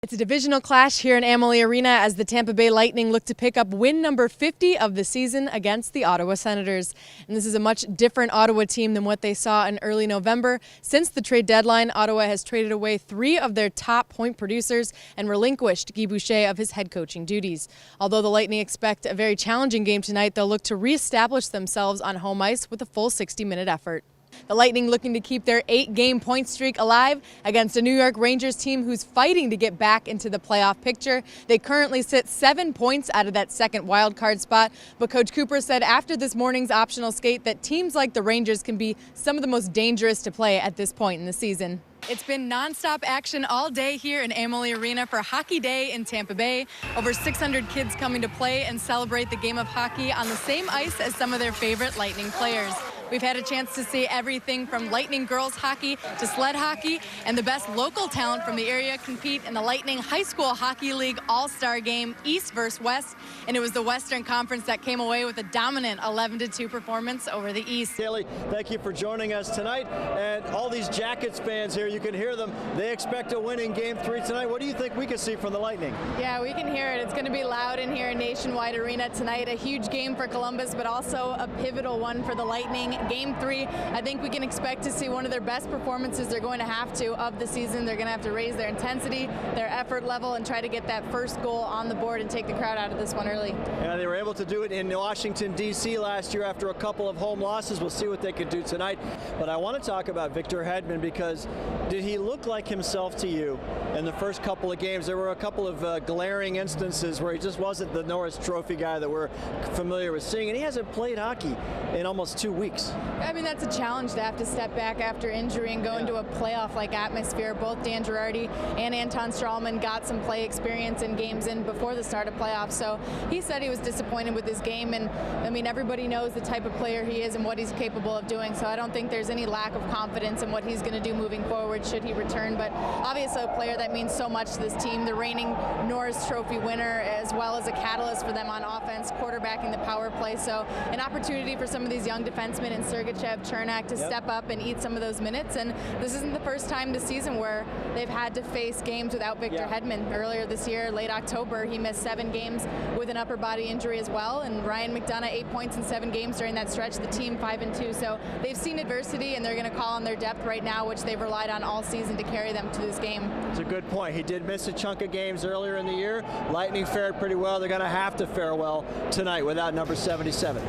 It's a divisional clash here in Amalie Arena as the Tampa Bay Lightning look to pick up win number 50 of the season against the Ottawa Senators. And this is a much different Ottawa team than what they saw in early November. Since the trade deadline, Ottawa has traded away 3 of their top point producers and relinquished Guy Boucher of his head coaching duties. Although the Lightning expect a very challenging game tonight, they'll look to reestablish themselves on home ice with a full 60-minute effort. The Lightning looking to keep their 8-game point streak alive against a New York Rangers team who's fighting to get back into the playoff picture. They currently sit 7 points out of that second wildcard spot, but Coach Cooper said after this morning's optional skate that teams like the Rangers can be some of the most dangerous to play at this point in the season. It's been nonstop action all day here in Amalie Arena for Hockey Day in Tampa Bay. Over 600 kids coming to play and celebrate the game of hockey on the same ice as some of their favorite Lightning players. We've had a chance to see everything from Lightning girls hockey to sled hockey, and the best local talent from the area compete in the Lightning High School Hockey League All-Star Game, East versus West, and it was the Western Conference that came away with a dominant 11-2 performance over the East. Caley, thank you for joining us tonight, and all these Jackets fans here, you can hear them. They expect a win in Game 3 tonight. What do you think we can see from the Lightning? Yeah, we can hear it. It's going to be loud in here in Nationwide Arena tonight. A huge game for Columbus, but also a pivotal one for the Lightning. Game 3, I think we can expect to see one of their best performances they're going to have to of the season. They're going to have to raise their intensity, their effort level, and try to get that first goal on the board and take the crowd out of this one early. Yeah, they were able to do it in Washington, D.C. last year after a couple of home losses. We'll see what they can do tonight. But I want to talk about Victor Hedman, because did he look like himself to you in the first couple of games? There were a couple of glaring instances where he just wasn't the Norris Trophy guy that we're familiar with seeing, and he hasn't played hockey in almost 2 weeks. I mean, that's a challenge to have to step back after injury and go into a playoff-like atmosphere. Both Dan Girardi and Anton Strawman got some play experience in games in before the start of playoffs, so he said he was disappointed with his game, and I mean, everybody knows the type of player he is and what he's capable of doing, so I don't think there's any lack of confidence in what he's going to do moving forward should he return. But obviously a player that means so much to this team, the reigning Norris Trophy winner, as well as a catalyst for them on offense, quarterbacking the power play, so an opportunity for some of these young defensemen in Sergachev, Chernak to step up and eat some of those minutes. And this isn't the first time this season where they've had to face games without Victor Hedman. Earlier this year, late October, he missed 7 games with an upper body injury as well, and Ryan McDonough 8 points in 7 games during that stretch, the team 5-2. So they've seen adversity, and they're going to call on their depth right now, which they've relied on all season to carry them to this game. It's a good point. He did miss a chunk of games earlier in the year. Lightning fared pretty well. They're going to have to fare well tonight without number 77.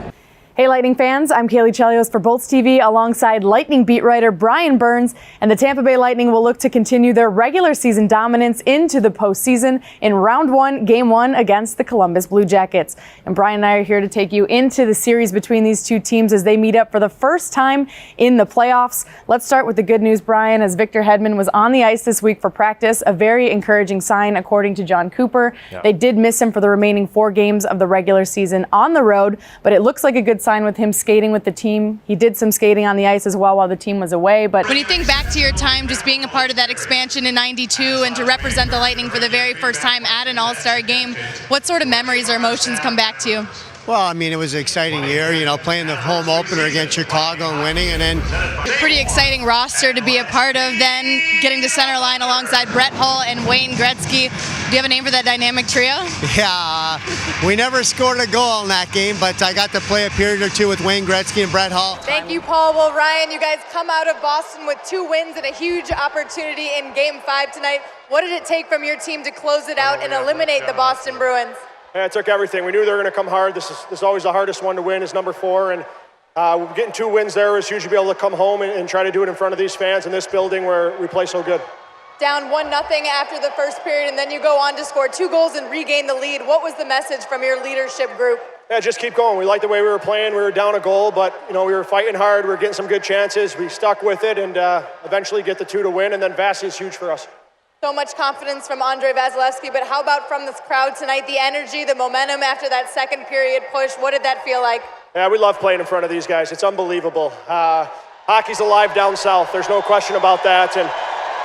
Hey Lightning fans, I'm Caley Chelios for Bolts TV alongside Lightning beat writer Brian Burns, and the Tampa Bay Lightning will look to continue their regular season dominance into the postseason in round 1, game 1 against the Columbus Blue Jackets. And Brian and I are here to take you into the series between these two teams as they meet up for the first time in the playoffs. Let's start with the good news, Brian, as Victor Hedman was on the ice this week for practice, a very encouraging sign according to John Cooper. Yeah. They did miss him for the remaining 4 games of the regular season on the road, but it looks like a good sign with him skating with the team. He did some skating on the ice as well while the team was away. But when you think back to your time just being a part of that expansion in '92 and to represent the Lightning for the very first time at an All-Star game, what sort of memories or emotions come back to you? Well, I mean, it was an exciting year, you know, playing the home opener against Chicago and winning, and then a pretty exciting roster to be a part of, then getting to center line alongside Brett Hull and Wayne Gretzky. Do you have a name for that dynamic trio? Yeah, we never scored a goal in that game, but I got to play a period or 2 with Wayne Gretzky and Brett Hull. Thank you, Paul. Well, Ryan, you guys come out of Boston with 2 wins and a huge opportunity in Game 5 tonight. What did it take from your team to close it out and eliminate the Boston Bruins? Yeah, it took everything. We knew they were going to come hard. This is always the hardest one to win, is number 4, and getting 2 wins there was huge to be able to come home and try to do it in front of these fans in this building where we play so good. Down 1-0 after the first period, and then you go on to score 2 goals and regain the lead. What was the message from your leadership group? Yeah, just keep going. We liked the way we were playing. We were down a goal, but you know, we were fighting hard. We were getting some good chances. We stuck with it and eventually get the 2 to win, and then Vasi is huge for us. So much confidence from Andrei Vasilevsky, but how about from this crowd tonight? The energy, the momentum after that second period push, what did that feel like? Yeah, we love playing in front of these guys. It's unbelievable. Hockey's alive down south. There's no question about that, and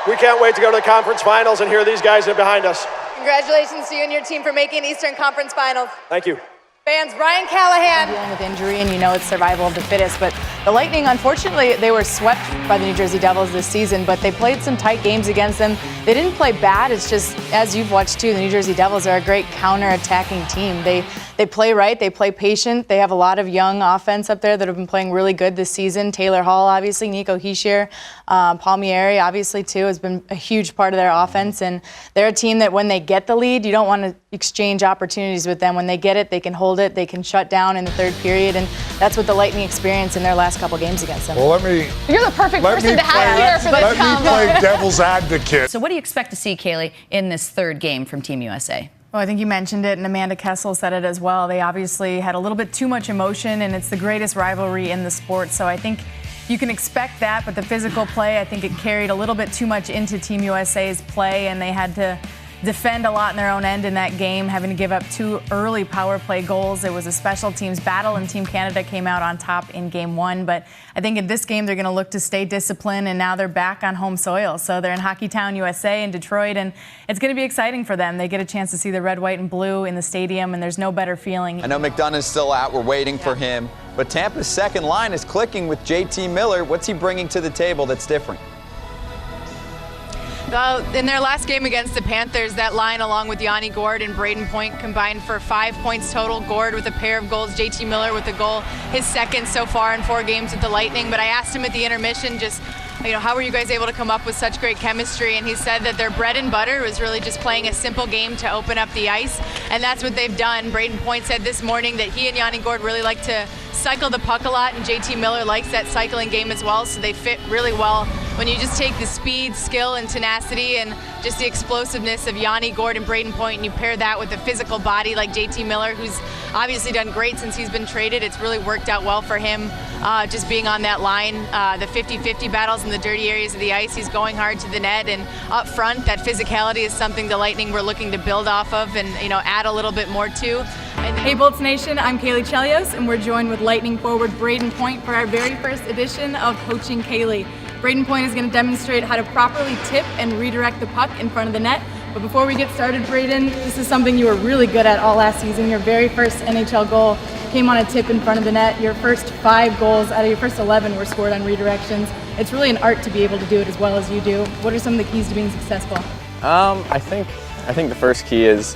we can't wait to go to the conference finals and hear these guys are behind us. Congratulations to you and your team for making Eastern Conference Finals. Thank you. Fans, Brian Callahan. Dealing with injury, and you know it's survival of the fittest, but the Lightning, unfortunately, they were swept by the New Jersey Devils this season, but they played some tight games against them. They didn't play bad. It's just, as you've watched too, the New Jersey Devils are a great counter-attacking team. They play right, they play patient. They have a lot of young offense up there that have been playing really good this season. Taylor Hall, obviously, Nico Hischier, Palmieri, obviously, too, has been a huge part of their offense. And they're a team that when they get the lead, you don't want to exchange opportunities with them. When they get it, they can hold it, they can shut down in the third period, and that's what the Lightning experienced in their last couple games against them. Well, You're the perfect person to have here for this combo. Let me play devil's advocate. So what do you expect to see, Caley, in this third game from Team USA? Well, I think you mentioned it, and Amanda Kessel said it as well. They obviously had a little bit too much emotion, and it's the greatest rivalry in the sport. So I think you can expect that, but the physical play, I think it carried a little bit too much into Team USA's play, and they had to defend a lot in their own end in that game, having to give up 2 early power play goals. It was a special teams battle, and Team Canada came out on top in game 1. But I think in this game, they're going to look to stay disciplined, and now they're back on home soil. So they're in Hockeytown, USA in Detroit, and it's going to be exciting for them. They get a chance to see the red, white, and blue in the stadium, and there's no better feeling. I know McDonough's still out. We're waiting for him. But Tampa's second line is clicking with JT Miller. What's he bringing to the table that's different? In their last game against the Panthers, that line along with Yanni Gourde and Braden Point combined for 5 points total. Gourde with a pair of goals, JT Miller with a goal, his second so far in 4 games with the Lightning. But I asked him at the intermission just, how were you guys able to come up with such great chemistry? And he said that their bread and butter was really just playing a simple game to open up the ice, and that's what they've done. Braden Point said this morning that he and Yanni Gourde really like to cycle the puck a lot, and JT Miller likes that cycling game as well, so they fit really well. When you just take the speed, skill, and tenacity and just the explosiveness of Yanni Gourde and Braden Point, and you pair that with a physical body like JT Miller, who's obviously done great since he's been traded. It's really worked out well for him, just being on that line, the 50-50 battles in the dirty areas of the ice. He's going hard to the net, and up front, that physicality is something the Lightning were looking to build off of and add a little bit more to. Hey Bolts Nation, I'm Caley Chelios, and we're joined with Lightning forward Braden Point for our very first edition of Coaching Caley. Braden Point is going to demonstrate how to properly tip and redirect the puck in front of the net. But before we get started, Braden, this is something you were really good at all last season. Your very first NHL goal came on a tip in front of the net. Your first 5 goals out of your first 11 were scored on redirections. It's really an art to be able to do it as well as you do. What are some of the keys to being successful? I think the first key is